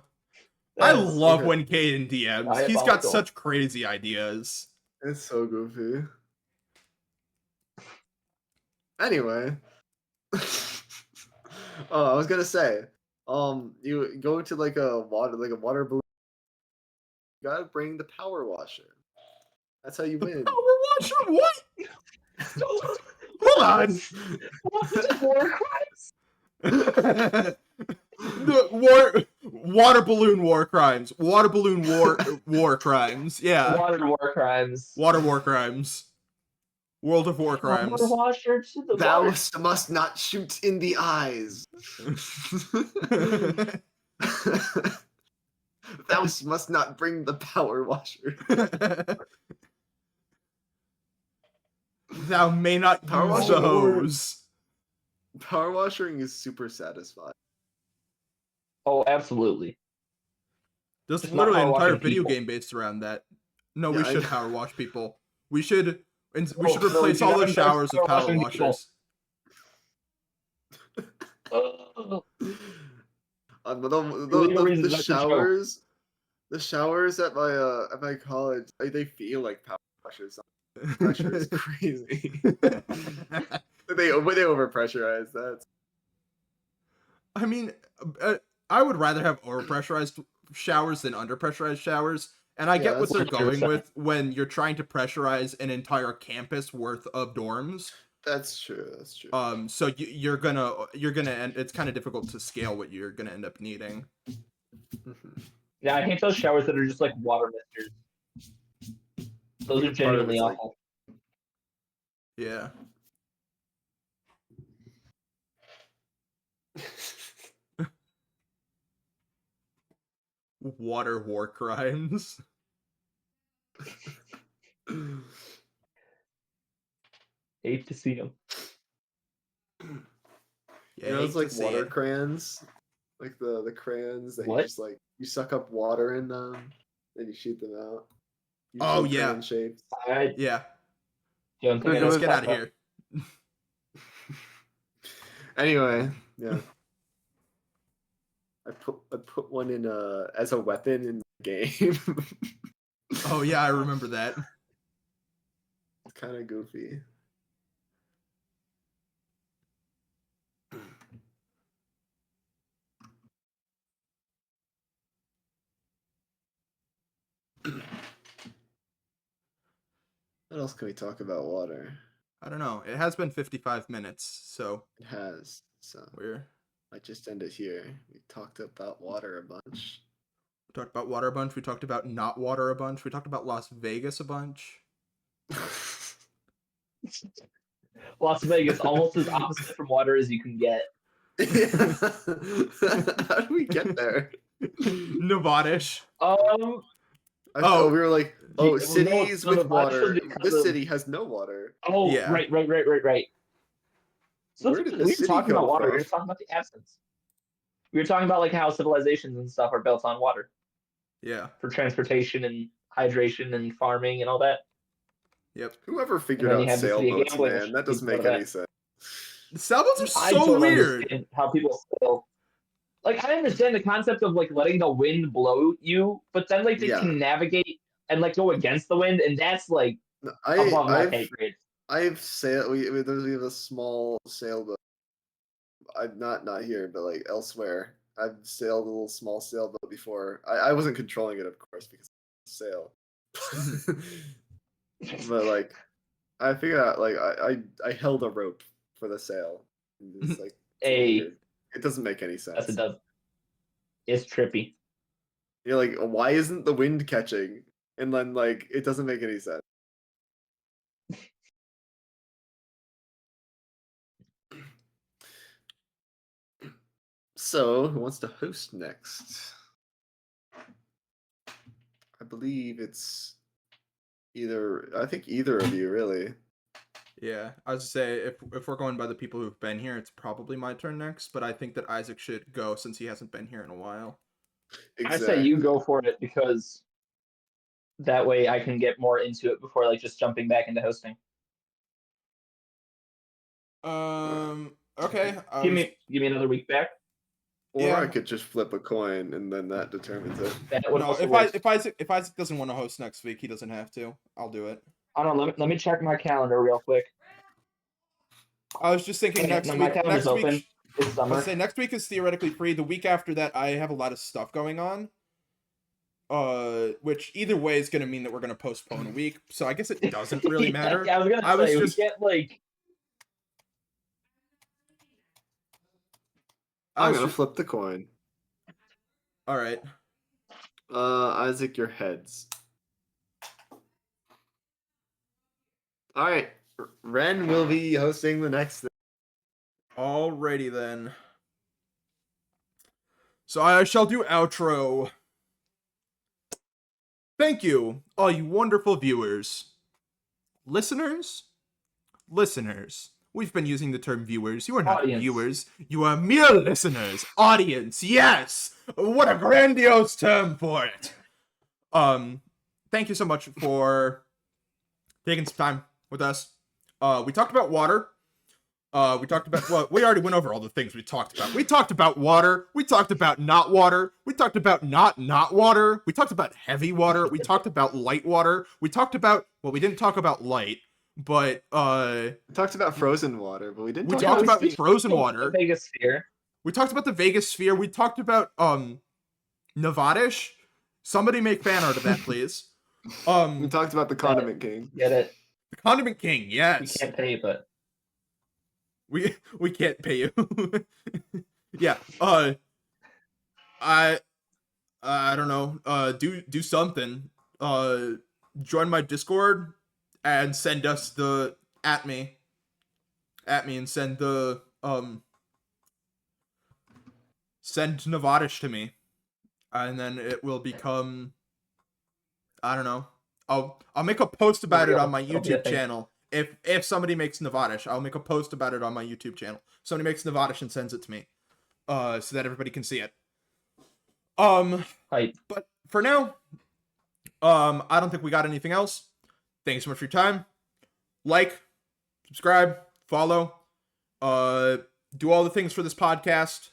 I love when Caden DMs. He's got such crazy ideas. It's so goofy. Anyway, I was gonna say, you go to like a water balloon. You gotta bring the power washer. That's how you win. Power washer? What? Hold on. What's war crimes? The water balloon war crimes. Water balloon war crimes. Yeah. Water war crimes. Water war crimes. World of War crimes. Power washer to the Thou water. must not shoot in the eyes. Thou must not bring the power washer. Thou may not Power use washer the hose. Power washing is super satisfying. Oh, absolutely. There's Just literally an not power entire washing video people. game based around that. No, Yeah, we I should know. power wash people. We should replace no, all we the do showers with power power washing people. washers. The showers at my college, they feel like power washers. The pressure is crazy. They overpressurize that. I mean, I would rather have overpressurized showers than underpressurized showers. And I get what they're going with when you're trying to pressurize an entire campus worth of dorms. That's true. That's true. So you're gonna end. It's kind of difficult to scale what you're gonna end up needing. Yeah, I hate those showers that are just like water misters. Those are genuinely awful. Yeah. Water war crimes. Hate to see them. Yeah, You know, it's like hate to see water it. crayons, like the crayons that What? you just like you suck up water in them, then you shoot them out. Oh, Usually yeah. crayon shaped. I Yeah. don't think I Let's know get what out of that- here. Anyway, yeah. I put one in as a weapon in the game. Oh yeah, I remember that. It's kind of goofy. What else can we talk about water? I don't know. It has been 55 minutes, so It has. So we're I just end it here. We talked about water a bunch. we talked about water a bunch. We talked about not water a bunch. We talked about Las Vegas a bunch. Las Vegas, almost as opposite from water as you can get. How did we get there? Nevadish. We were like, cities with water. This city has no water. Oh, Yeah. right. So Where did the we were city talking come about water. We from? were talking about the absence. We were talking about like how civilizations and stuff are built on water Yeah. for transportation and hydration and farming and all that. Yep. Whoever figured then you out have the city of sailboats, gambling, man? which That doesn't leads make to any that. sense. The sailboats are I so don't weird. understand how people still like. I understand the concept of like letting the wind blow you, but then like they can navigate and like go against the wind, and that's like above my pay grade. I've sailed. We have a small sailboat. I'm not here, but like elsewhere. I've sailed a little small sailboat before. I wasn't controlling it, of course, because it's a sail. But like, I figured out like I held a rope for the sail. It's like weird. It doesn't make any sense. Yes, it does. It's trippy. You're like, why isn't the wind catching? And then like, it doesn't make any sense. So, who wants to host next? I believe it's I think either of you, really. Yeah, I was to say if we're going by the people who've been here, it's probably my turn next. But I think that Isaac should go since he hasn't been here in a while. Exactly. I say you go for it because that way I can get more into it before like just jumping back into hosting. Okay. Give me another week back. Or Yeah. I could just flip a coin and then that determines it. That would No, also if Isaac doesn't want to host next week, he doesn't have to. I'll do it. I don't know. Let me check my calendar real quick. I was just thinking next week. My calendar's Next week. open. It's I summer. would say next week is theoretically free. The week after that, I have a lot of stuff going on. Which either way is gonna mean that we're gonna postpone a week. So I guess it doesn't really matter. Yeah, I was gonna say we can't like. I'm gonna flip the coin. All right. Isaac, your heads. All right, Ren will be hosting the next thing. Alrighty then. So I shall do outro. Thank you, all you wonderful viewers. Listeners? Listeners. We've been using the term viewers. You are not viewers. You are mere listeners. Audience, yes! What a grandiose term for it. Thank you so much for taking some time with us. We talked about water. We talked about, well, we already went over all the things we talked about. We talked about water. We talked about not water. We talked about not water. We talked about heavy water. We talked about light water. We talked about, well, we didn't talk about light, but, we talked about frozen water, but we didn't we talked about frozen water. The Vegas sphere. We talked about the Vegas sphere. We talked about, Nevadish. Somebody make fan art of that, please. We talked about the Condiment King. Get it? The Condiment King, yes. We can't pay, but we can't pay you. Yeah. I don't know. Do something. Join my Discord and send us the at me and send the send Nevadish to me, and then it will become, I don't know. I'll make a post about it on my YouTube channel. If somebody makes Nevadish, I'll make a post about it on my YouTube channel. Somebody makes Nevadish and sends it to me, so that everybody can see it. But for now, I don't think we got anything else. Thanks so much for your time. Like, subscribe, follow, do all the things for this podcast.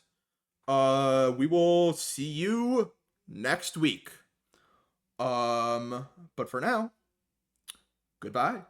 We will see you next week. But for now, goodbye.